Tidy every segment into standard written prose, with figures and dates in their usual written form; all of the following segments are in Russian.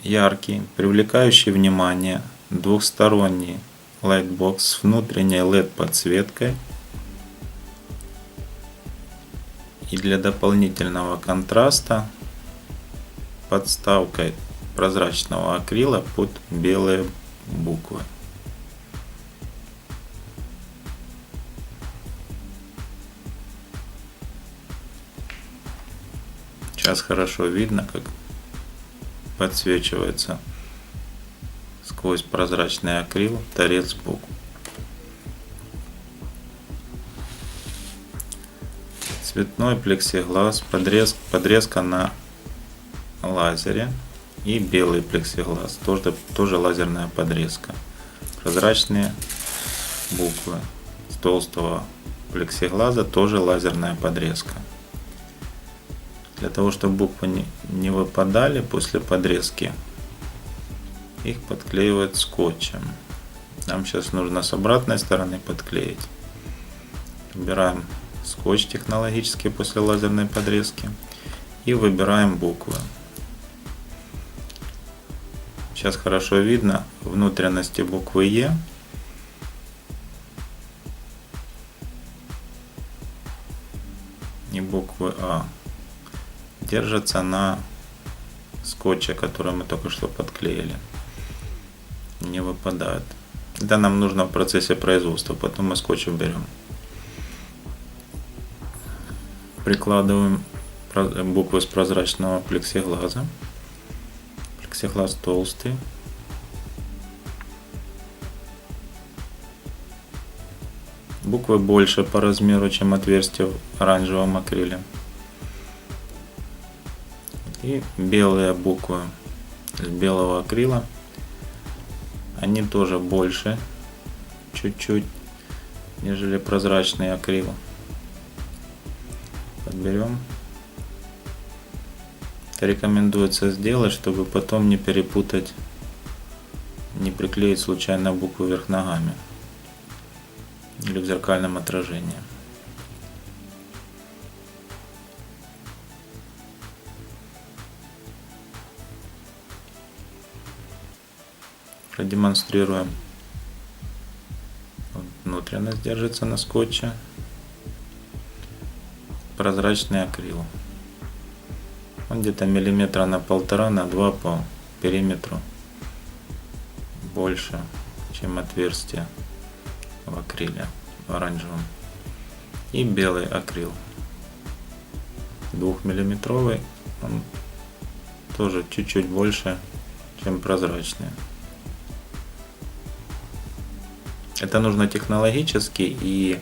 яркий, привлекающий внимание двухсторонний лайтбокс с внутренней LED подсветкой и для дополнительного контраста подставкой прозрачного акрила под белые буквы. Сейчас хорошо видно, как подсвечивается сквозь прозрачный акрил торец букв. Цветной плексиглаз, подрезка на лазере, и белый плексиглаз, тоже лазерная подрезка. Прозрачные буквы с толстого плексиглаза, тоже лазерная подрезка. Для того, чтобы буквы не выпадали после подрезки, их подклеивают скотчем. Нам сейчас нужно с обратной стороны подклеить. Убираем скотч технологический после лазерной подрезки и выбираем буквы. Сейчас хорошо видно внутренности буквы Е. И буквы А держатся на скотче, который мы только что подклеили. Не выпадают. Это нам нужно в процессе производства, потом мы скотч уберем. Прикладываем буквы с прозрачного плексиглаза. Плексиглаз толстый. Буквы больше по размеру, чем отверстие в оранжевом акриле. И белые буквы из белого акрила. Они тоже больше чуть-чуть, нежели прозрачный акрил. Подберем. Это рекомендуется сделать, чтобы потом не перепутать, не приклеить случайно букву вверх ногами или в зеркальном отражении. Продемонстрируем. Внутренность держится на скотче. Прозрачный акрил. Он где-то миллиметра на 1,5 на 2 по периметру больше, чем отверстие в акриле, в оранжевом. И белый акрил 2-миллиметровый, он тоже чуть-чуть больше, чем прозрачный. Это нужно технологически и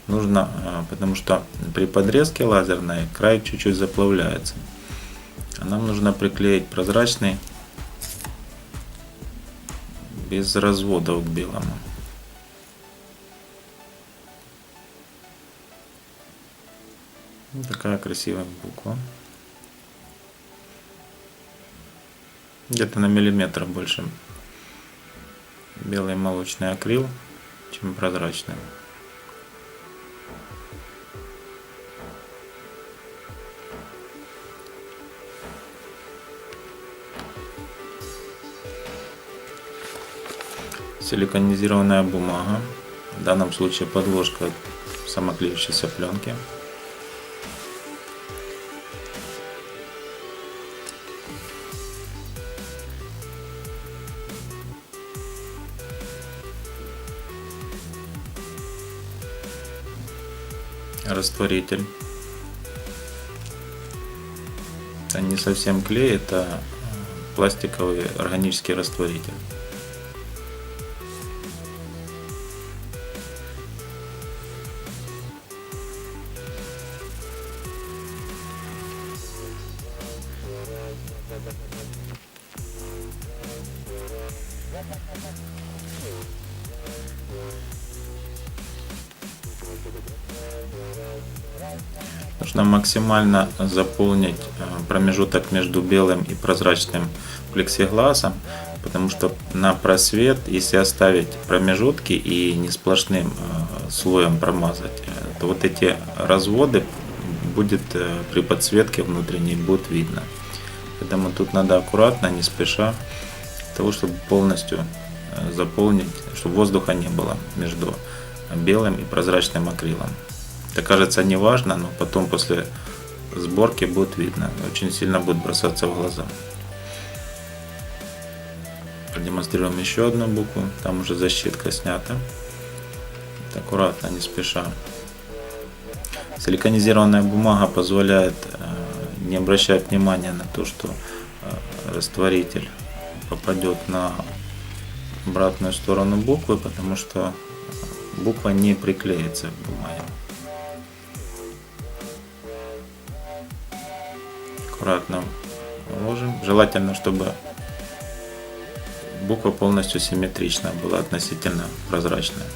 нужно, потому что при подрезке лазерной край чуть-чуть заплавляется. А нам нужно приклеить прозрачный без разводов к белому. Вот такая красивая буква. Где-то на миллиметр больше белый молочный акрил, чем прозрачный. Силиконизированная бумага, в данном случае подложка самоклеющейся пленки. Растворитель. Это не совсем клей, это пластиковый органический растворитель. Нужно максимально заполнить промежуток между белым и прозрачным плексигласом, потому что на просвет, если оставить промежутки и не сплошным слоем промазать, то вот эти разводы будет при подсветке внутренней будет видно. Поэтому тут надо аккуратно, не спеша, для того, чтобы полностью заполнить, чтобы воздуха не было между белым и прозрачным акрилом. Это кажется не важно, но потом после сборки будет видно. Очень сильно будет бросаться в глаза. Продемонстрируем еще одну букву. Там уже защитка снята. Аккуратно, не спеша. Силиконизированная бумага позволяет не обращать внимания на то, что растворитель попадет на обратную сторону буквы, потому что буква не приклеится к бумаге. Аккуратно ложим. Желательно, чтобы буква полностью симметричная была, относительно прозрачная.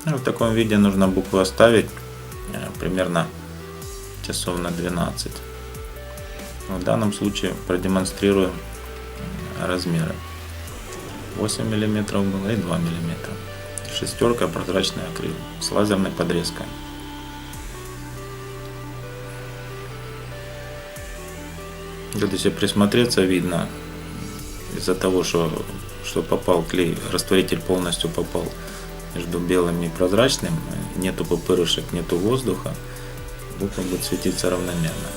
В таком виде нужно букву оставить примерно часов на 12. В данном случае продемонстрирую размеры. 8 мм было и 2 мм. Шестерка, прозрачный акрил с лазерной подрезкой. Если присмотреться, видно, из-за того, что попал клей, растворитель полностью попал между белым и прозрачным, нету пупырышек, нету воздуха, буква будет светиться равномерно.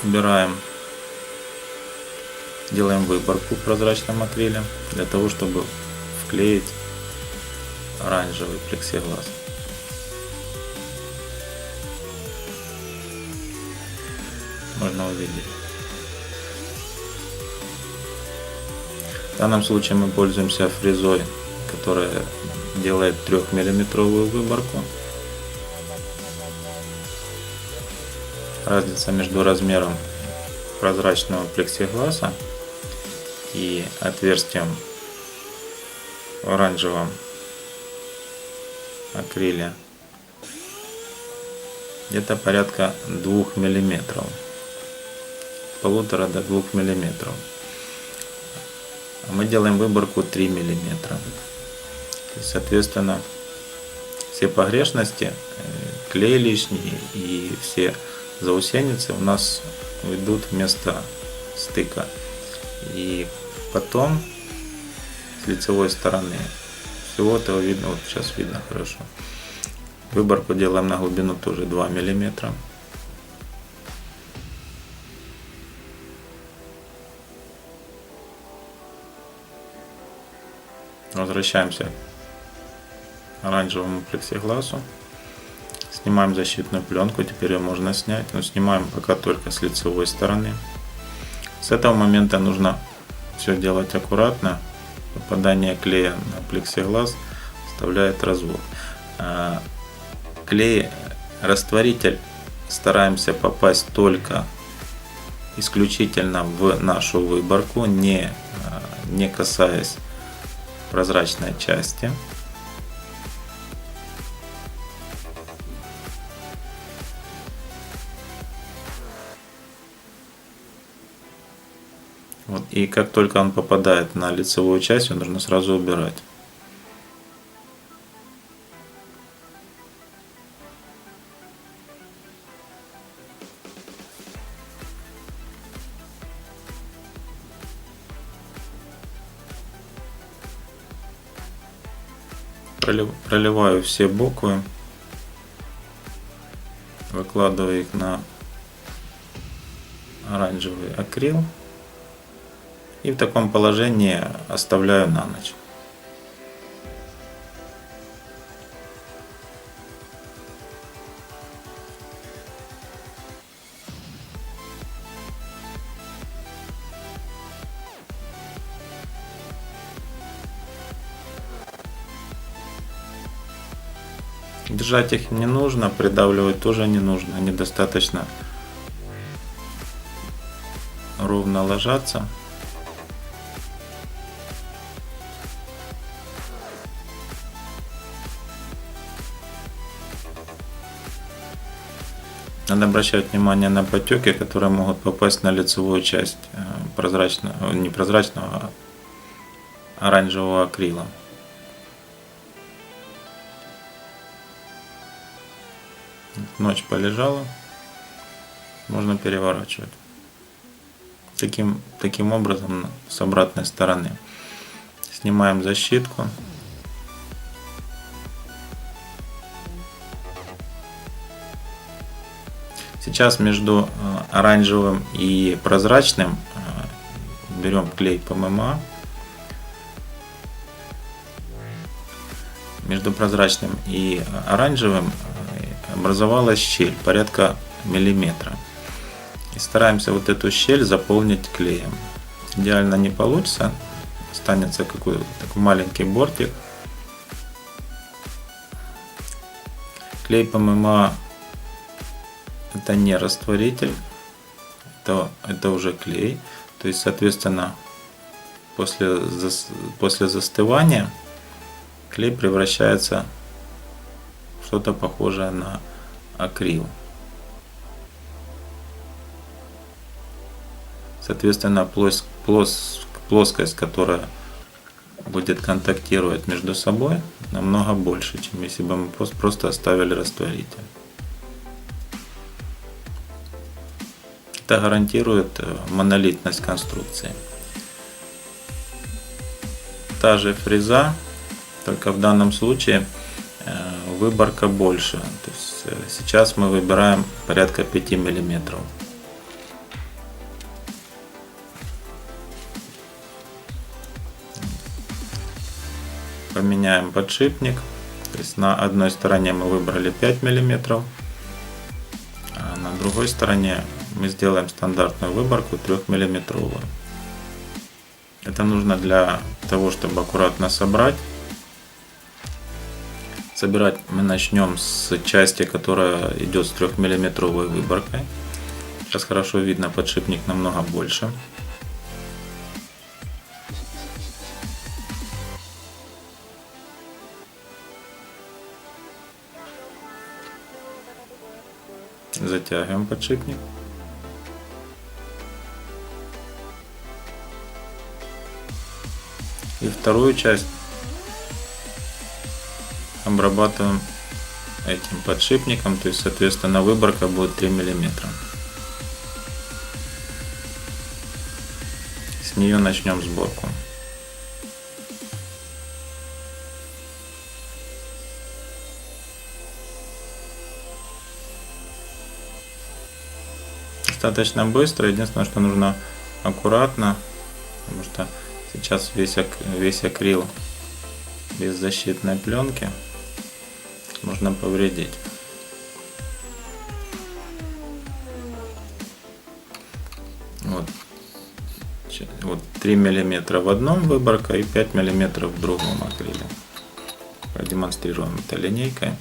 Убираем, делаем выборку прозрачным акрилем для того, чтобы вклеить оранжевый плексиглаз. Можно увидеть. В данном случае мы пользуемся фрезой, которая делает 3-миллиметровую выборку. Разница между размером прозрачного плексигласа и отверстием в оранжевом акриле где-то порядка 2 миллиметров, 1,5 до 2 миллиметров. Мы делаем выборку 3 миллиметра. Соответственно, все погрешности, клей лишний и все заусеницы у нас уйдут вместо стыка. И потом с лицевой стороны всего этого видно, вот сейчас видно хорошо. Выборку делаем на глубину тоже 2 миллиметра. Возвращаемся к оранжевому плексигласу. Снимаем защитную пленку, теперь ее можно снять, но снимаем пока только с лицевой стороны. С этого момента нужно все делать аккуратно. Попадание клея на плексиглас оставляет развод. Клей, растворитель стараемся попасть только исключительно в нашу выборку, не касаясь прозрачной части. Вот. И как только он попадает на лицевую часть, его нужно сразу убирать. Проливаю все буквы, выкладываю их на оранжевый акрил и в таком положении оставляю на ночь. Держать их не нужно, придавливать тоже не нужно, они достаточно ровно ложатся. Надо обращать внимание на потеки, которые могут попасть на лицевую часть прозрачного, не прозрачного, оранжевого акрила. Ночь полежала, можно переворачивать. Таким образом с обратной стороны. Снимаем защитку. Сейчас между оранжевым и прозрачным берем клей ПММА. Между прозрачным и оранжевым образовалась щель порядка миллиметра. И стараемся вот эту щель заполнить клеем. Идеально не получится. Останется какой-то такой маленький бортик. Клей ПММА это не растворитель, это уже клей. То есть, соответственно, после застывания клей превращается в что-то похожее на акрил. Соответственно, плоскость, которая будет контактировать между собой, намного больше, чем если бы мы просто оставили растворитель. Это гарантирует монолитность конструкции. Та же фреза, только в данном случае выборка больше. То есть сейчас мы выбираем порядка 5 мм. Поменяем подшипник. То есть на одной стороне мы выбрали 5 мм, а на другой стороне мы сделаем стандартную выборку 3 мм. Это нужно для того, чтобы аккуратно собрать. Собирать мы начнем с части, которая идет с 3 мм выборкой. Сейчас хорошо видно, подшипник намного больше. Затягиваем подшипник. И вторую часть обрабатываем этим подшипником, то есть соответственно выборка будет 3 мм. С нее начнем сборку. Достаточно быстро, единственное, что нужно аккуратно, потому что сейчас весь акрил без защитной пленки можно повредить. Вот 3 мм в одном выборка и 5 мм в другом акриле. Продемонстрируем это линейкой.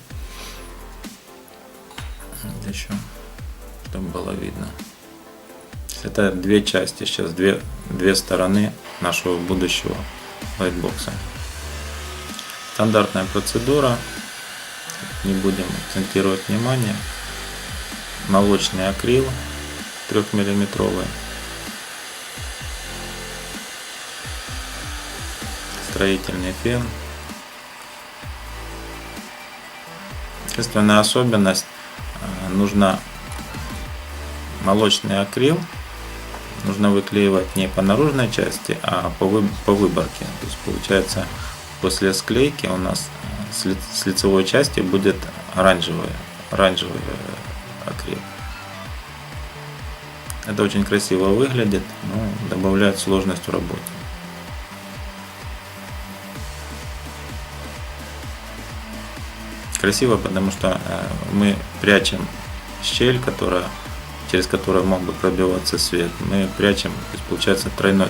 Еще, чтобы было видно. Это две части, сейчас две стороны нашего будущего лайтбокса. Стандартная процедура, не будем акцентировать внимание. Молочный акрил 3 мм, строительный фен. Единственная особенность, нужно молочный акрил нужно выклеивать не по наружной части, а по выборке. То есть получается, после склейки у нас с лицевой части будет оранжевый акрил. Это очень красиво выглядит, но добавляет сложность в работе. Красиво, потому что мы прячем щель, через которую мог бы пробиваться свет. Мы прячем, то есть получается тройное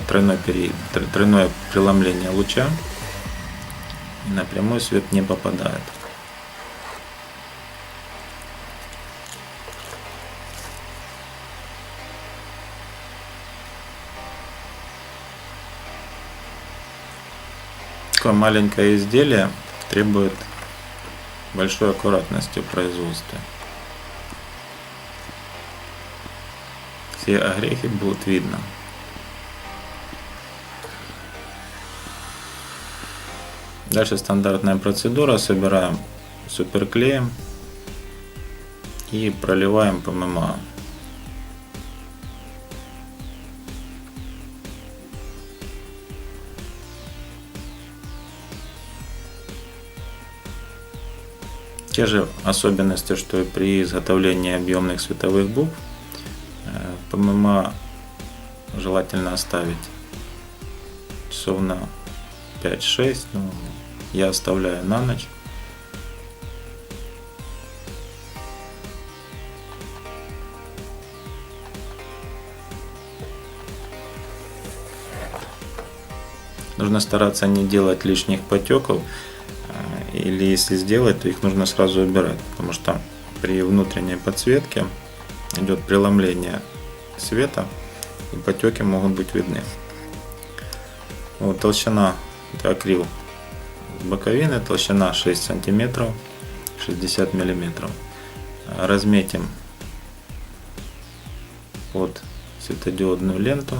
преломление луча, и напрямую свет не попадает. Такое маленькое изделие требует большой аккуратности в производстве. Все огрехи будут видно. Дальше стандартная процедура. Собираем суперклеем и проливаем ПММА. Те же особенности, что и при изготовлении объемных световых букв. ПММА желательно оставить часов на 5-6, но я оставляю на ночь. Нужно стараться не делать лишних потеков, или если сделать, то их нужно сразу убирать, потому что при внутренней подсветке идет преломление света и потеки могут быть видны. Вот, толщина, это акрил с боковины, толщина 6 сантиметров, 60 миллиметров. Разметим под светодиодную ленту.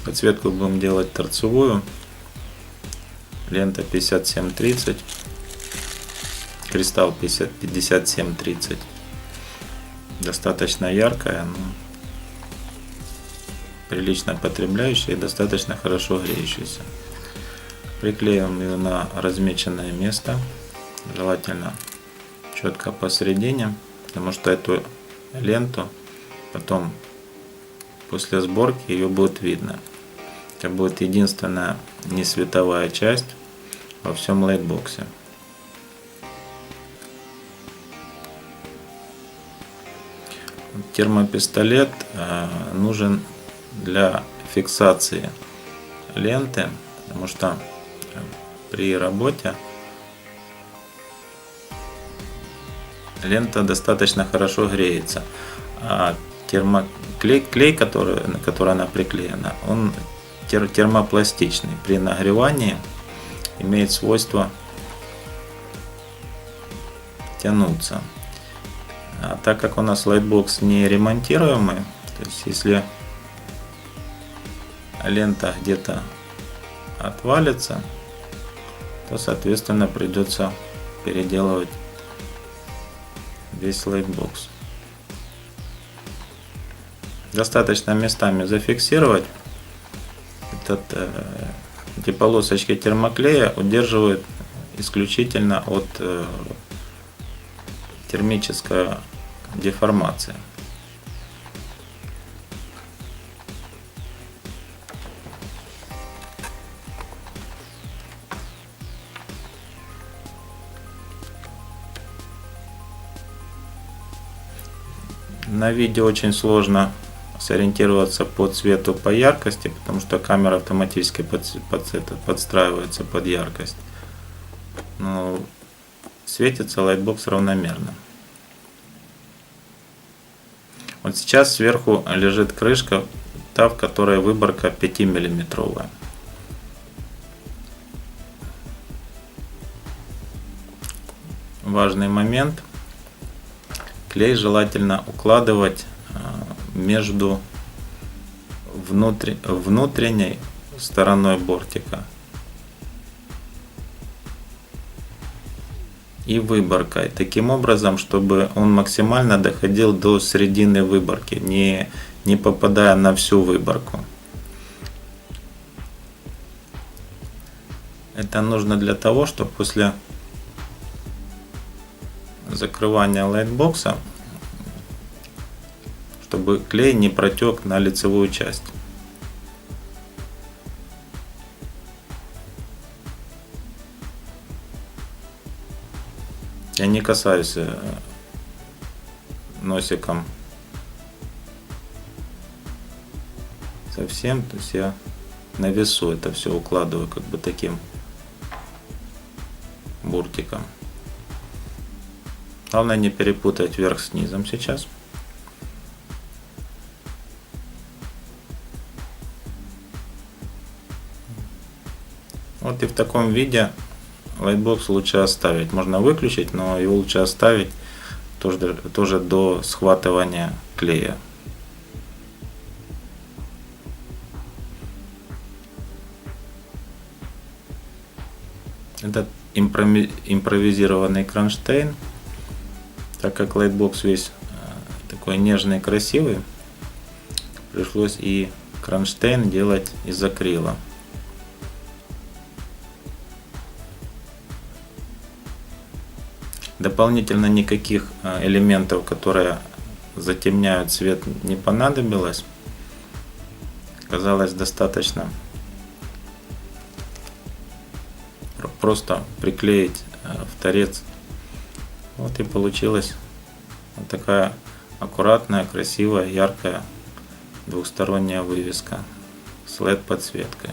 Подсветку будем делать торцевую. Лента 5730, кристалл 5730. Достаточно яркая, но прилично потребляющая и достаточно хорошо греющаяся. Приклеиваем ее на размеченное место, желательно четко посередине, потому что эту ленту потом после сборки ее будет видно. Это будет единственная несветовая часть во всем лайтбоксе. Термопистолет нужен для фиксации ленты, потому что при работе лента достаточно хорошо греется, а клей, на который она приклеена, он термопластичный. При нагревании имеет свойство тянуться. А так как у нас лайтбокс не ремонтируемый, то есть если лента где-то отвалится, то соответственно придется переделывать весь лайтбокс. Достаточно местами зафиксировать. Эти полосочки термоклея удерживают исключительно от термической деформации. На видео очень сложно сориентироваться по цвету, по яркости, потому что камера автоматически подстраивается под яркость. Но светится лайтбокс равномерно. Вот сейчас сверху лежит крышка, та, в которой выборка 5 миллиметровая. Важный момент. Клей желательно укладывать между внутренней стороной бортика и выборкой, таким образом, чтобы он максимально доходил до середины выборки, не попадая на всю выборку. Это нужно для того, чтобы после закрывания лайтбокса, чтобы клей не протек на лицевую часть. Я не касаюсь носиком совсем, то есть я на весу это все укладываю как бы таким буртиком. Главное не перепутать верх с низом сейчас. Вот и в таком виде лайтбокс лучше оставить. Можно выключить, но его лучше оставить тоже до схватывания клея. Это импровизированный кронштейн. Так как лайтбокс весь такой нежный и красивый, пришлось и кронштейн делать из акрила. Дополнительно никаких элементов, которые затемняют цвет, не понадобилось. Казалось, достаточно просто приклеить в торец. Вот и получилась вот такая аккуратная, красивая, яркая двухсторонняя вывеска с LED подсветкой.